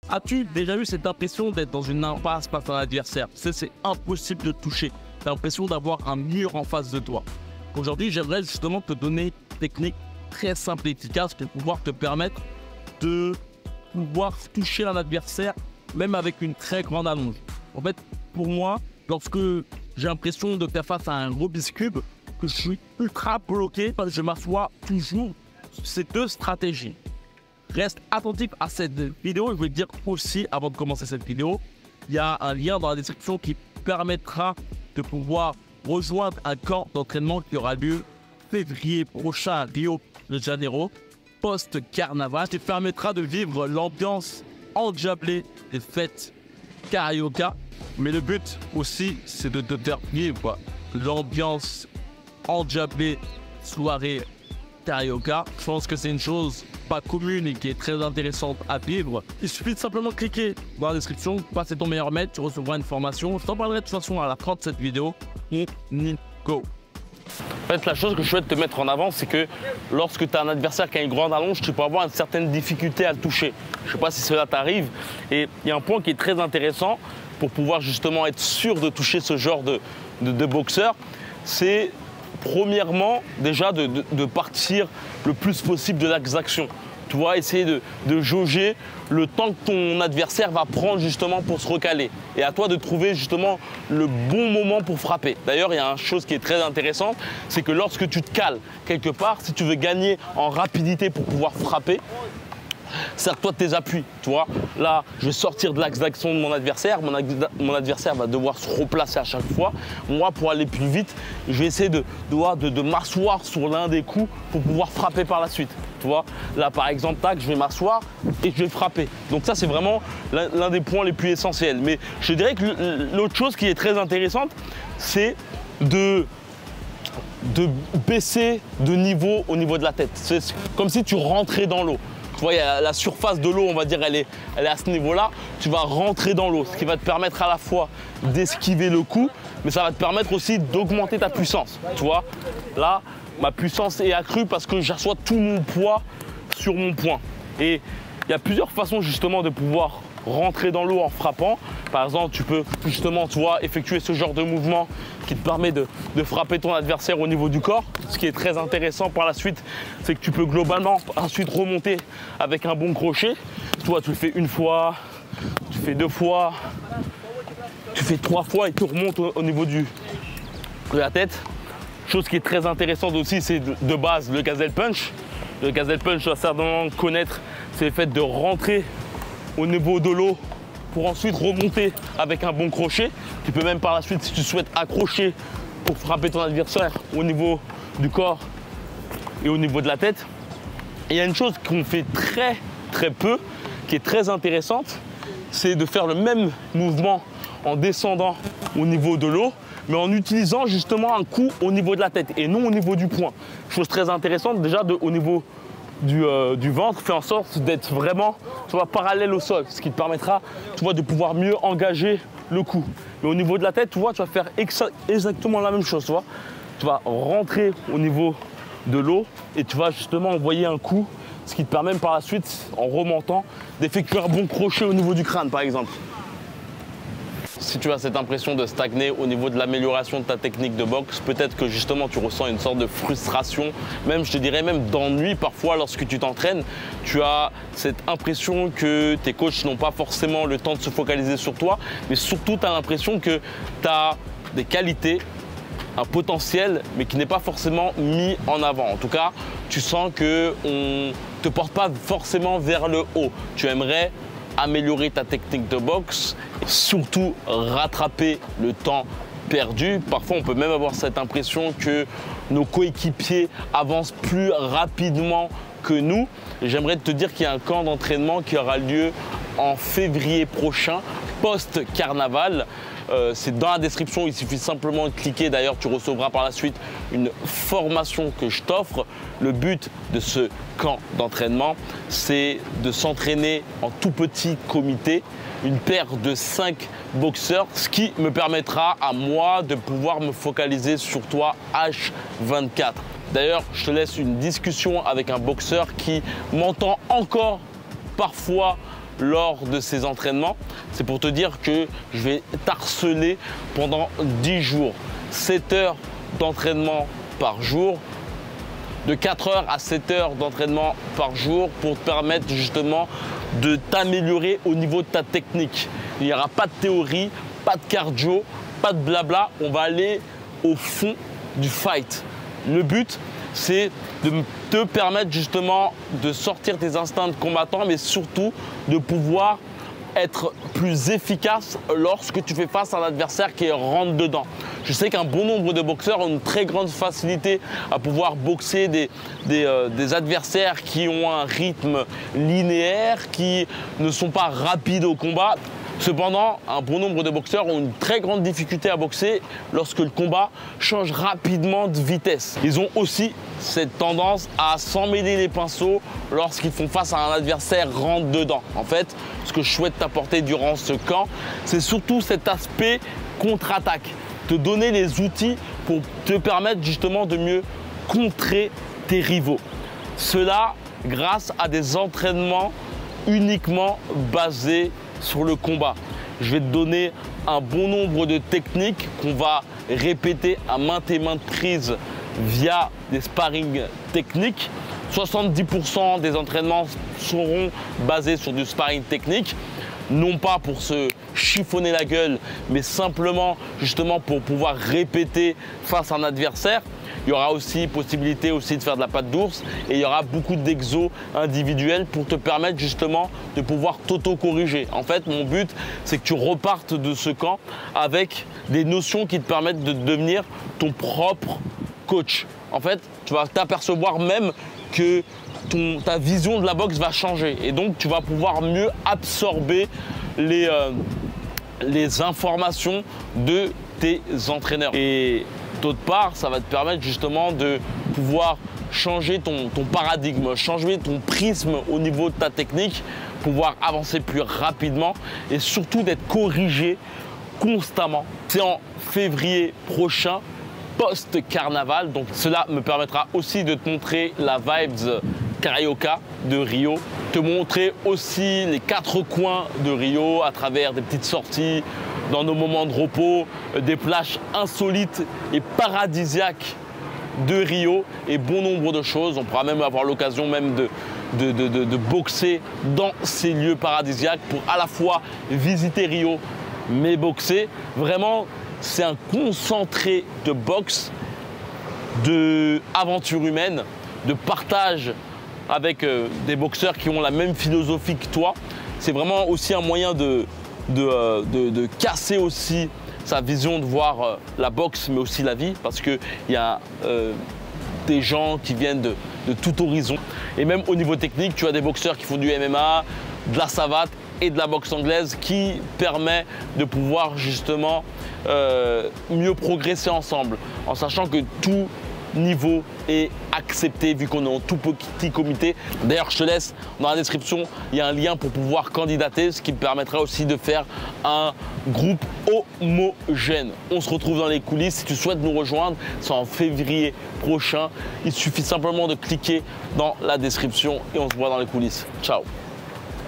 As-tu déjà eu cette impression d'être dans une impasse face à un adversaire? C'est impossible de toucher. Tu as l'impression d'avoir un mur en face de toi. Aujourd'hui, j'aimerais justement te donner une technique très simple et efficace pour pouvoir te permettre de pouvoir toucher un adversaire même avec une très grande allonge. En fait, pour moi, lorsque j'ai l'impression de faire face à un Rubik's Cube, que je suis ultra bloqué, je m'assois toujours sur ces deux stratégies. Reste attentif à cette vidéo. Je vais te dire aussi, avant de commencer cette vidéo, il y a un lien dans la description qui permettra de pouvoir rejoindre un camp d'entraînement qui aura lieu février prochain à Rio de Janeiro, post-carnaval, qui te permettra de vivre l'ambiance endiablée des fêtes carioca. Mais le but aussi, c'est de te faire vivre l'ambiance endiablée soirée carioca. Je pense que c'est une chose pas commune et qui est très intéressante à vivre. Il suffit de simplement cliquer dans la description, passer ton meilleur maître, tu recevras une formation. Je t'en parlerai de toute façon à la fin de cette vidéo. Et go! En fait, la chose que je souhaite te mettre en avant, c'est que lorsque tu as un adversaire qui a une grande allonge, tu peux avoir une certaine difficulté à le toucher. Je ne sais pas si cela t'arrive. Et il y a un point qui est très intéressant pour pouvoir justement être sûr de toucher ce genre de boxeur, c'est premièrement déjà de partir le plus possible de l'axe d'action. Tu vois, essayer de jauger le temps que ton adversaire va prendre justement pour se recaler. Et à toi de trouver justement le bon moment pour frapper. D'ailleurs, il y a une chose qui est très intéressante, c'est que lorsque tu te cales quelque part, si tu veux gagner en rapidité pour pouvoir frapper, sers-toi de tes appuis, tu vois. Là, je vais sortir de l'axe d'action de mon adversaire. Mon adversaire va devoir se replacer à chaque fois. Moi, pour aller plus vite, je vais essayer de m'asseoir sur l'un des coups pour pouvoir frapper par la suite. Tu vois, là, par exemple, tac, je vais m'asseoir et je vais frapper. Donc ça, c'est vraiment l'un des points les plus essentiels. Mais je dirais que l'autre chose qui est très intéressante, c'est de baisser de niveau au niveau de la tête. C'est comme si tu rentrais dans l'eau. Tu vois, la surface de l'eau, on va dire, elle est à ce niveau-là. Tu vas rentrer dans l'eau, ce qui va te permettre à la fois d'esquiver le coup, mais ça va te permettre aussi d'augmenter ta puissance. Tu vois, là, ma puissance est accrue parce que j'assois tout mon poids sur mon poing. Et il y a plusieurs façons justement de pouvoir rentrer dans l'eau en frappant. Par exemple, tu peux justement, tu vois, effectuer ce genre de mouvement qui te permet de frapper ton adversaire au niveau du corps. Ce qui est très intéressant par la suite, c'est que tu peux globalement ensuite remonter avec un bon crochet. Tu vois, tu le fais une fois, tu fais deux fois, tu fais trois fois et tu remontes au niveau de la tête. Chose qui est très intéressante aussi, c'est de base le gazelle punch. Le gazelle punch, tu vas certainement connaître, c'est le fait de rentrer au niveau de l'eau pour ensuite remonter avec un bon crochet. Tu peux même par la suite, si tu souhaites, accrocher pour frapper ton adversaire au niveau du corps et au niveau de la tête. Et il y a une chose qu'on fait très peu, qui est très intéressante, c'est de faire le même mouvement en descendant au niveau de l'eau, mais en utilisant justement un coup au niveau de la tête et non au niveau du poing. Chose très intéressante déjà au niveau du ventre, fais en sorte d'être vraiment, tu vois, parallèle au sol, ce qui te permettra, tu vois, de pouvoir mieux engager le coup. Mais au niveau de la tête, tu vois, tu vas faire exactement la même chose, tu vois. Tu vas rentrer au niveau de l'eau et tu vas justement envoyer un coup, ce qui te permet par la suite, en remontant, d'effectuer un bon crochet au niveau du crâne, par exemple. Si tu as cette impression de stagner au niveau de l'amélioration de ta technique de boxe, peut-être que justement tu ressens une sorte de frustration, même je te dirais même d'ennui parfois lorsque tu t'entraînes. Tu as cette impression que tes coachs n'ont pas forcément le temps de se focaliser sur toi, mais surtout tu as l'impression que tu as des qualités, un potentiel, mais qui n'est pas forcément mis en avant. En tout cas, tu sens qu'on ne te porte pas forcément vers le haut. Tu aimerais améliorer ta technique de boxe, surtout rattraper le temps perdu. Parfois, on peut même avoir cette impression que nos coéquipiers avancent plus rapidement que nous. J'aimerais te dire qu'il y a un camp d'entraînement qui aura lieu en février prochain, post-carnaval. C'est dans la description, il suffit simplement de cliquer. D'ailleurs, tu recevras par la suite une formation que je t'offre. Le but de ce camp d'entraînement, c'est de s'entraîner en tout petit comité, une paire de 5 boxeurs, ce qui me permettra à moi de pouvoir me focaliser sur toi H24. D'ailleurs, je te laisse une discussion avec un boxeur qui m'entend encore parfois lors de ces entraînements. C'est pour te dire que je vais t'harceler pendant 10 jours. 7 heures d'entraînement par jour, de 4 heures à 7 heures d'entraînement par jour pour te permettre justement de t'améliorer au niveau de ta technique. Il n'y aura pas de théorie, pas de cardio, pas de blabla. On va aller au fond du fight. Le but, c'est de te permettre justement de sortir tes instincts de combattant, mais surtout de pouvoir être plus efficace lorsque tu fais face à un adversaire qui rentre dedans. Je sais qu'un bon nombre de boxeurs ont une très grande facilité à pouvoir boxer des adversaires qui ont un rythme linéaire, qui ne sont pas rapides au combat. Cependant, un bon nombre de boxeurs ont une très grande difficulté à boxer lorsque le combat change rapidement de vitesse. Ils ont aussi cette tendance à s'emmêler les pinceaux lorsqu'ils font face à un adversaire rentre dedans. En fait, ce que je souhaite t'apporter durant ce camp, c'est surtout cet aspect contre-attaque. Te donner les outils pour te permettre justement de mieux contrer tes rivaux. Cela grâce à des entraînements uniquement basés sur le combat. Je vais te donner un bon nombre de techniques qu'on va répéter à maintes et maintes reprises via des sparring techniques. 70% des entraînements seront basés sur du sparring technique, non pas pour se chiffonner la gueule, mais simplement justement pour pouvoir répéter face à un adversaire. Il y aura aussi possibilité aussi de faire de la patte d'ours et il y aura beaucoup d'exos individuels pour te permettre justement de pouvoir t'auto-corriger. En fait, mon but, c'est que tu repartes de ce camp avec des notions qui te permettent de devenir ton propre coach. En fait, tu vas t'apercevoir même que ta vision de la boxe va changer et donc tu vas pouvoir mieux absorber les informations de tes entraîneurs. Et d'autre part, ça va te permettre justement de pouvoir changer ton paradigme, changer ton prisme au niveau de ta technique, pouvoir avancer plus rapidement et surtout d'être corrigé constamment. C'est en février prochain, post-carnaval, donc cela me permettra aussi de te montrer la Vibes Carioca de Rio, te montrer aussi les 4 coins de Rio à travers des petites sorties, dans nos moments de repos, des plages insolites et paradisiaques de Rio et bon nombre de choses. On pourra même avoir l'occasion même de boxer dans ces lieux paradisiaques pour à la fois visiter Rio mais boxer. Vraiment, c'est un concentré de boxe, d'aventure humaine, de partage avec des boxeurs qui ont la même philosophie que toi. C'est vraiment aussi un moyen de casser aussi sa vision de voir la boxe mais aussi la vie, parce qu'il y a des gens qui viennent de tout horizon. Et même au niveau technique, tu as des boxeurs qui font du MMA, de la savate et de la boxe anglaise qui permet de pouvoir justement mieux progresser ensemble, en sachant que tout niveau est accepté vu qu'on est en tout petit comité. D'ailleurs, je te laisse dans la description, il y a un lien pour pouvoir candidater, ce qui me permettra aussi de faire un groupe homogène. On se retrouve dans les coulisses. Si tu souhaites nous rejoindre, c'est en février prochain. Il suffit simplement de cliquer dans la description et on se voit dans les coulisses. Ciao.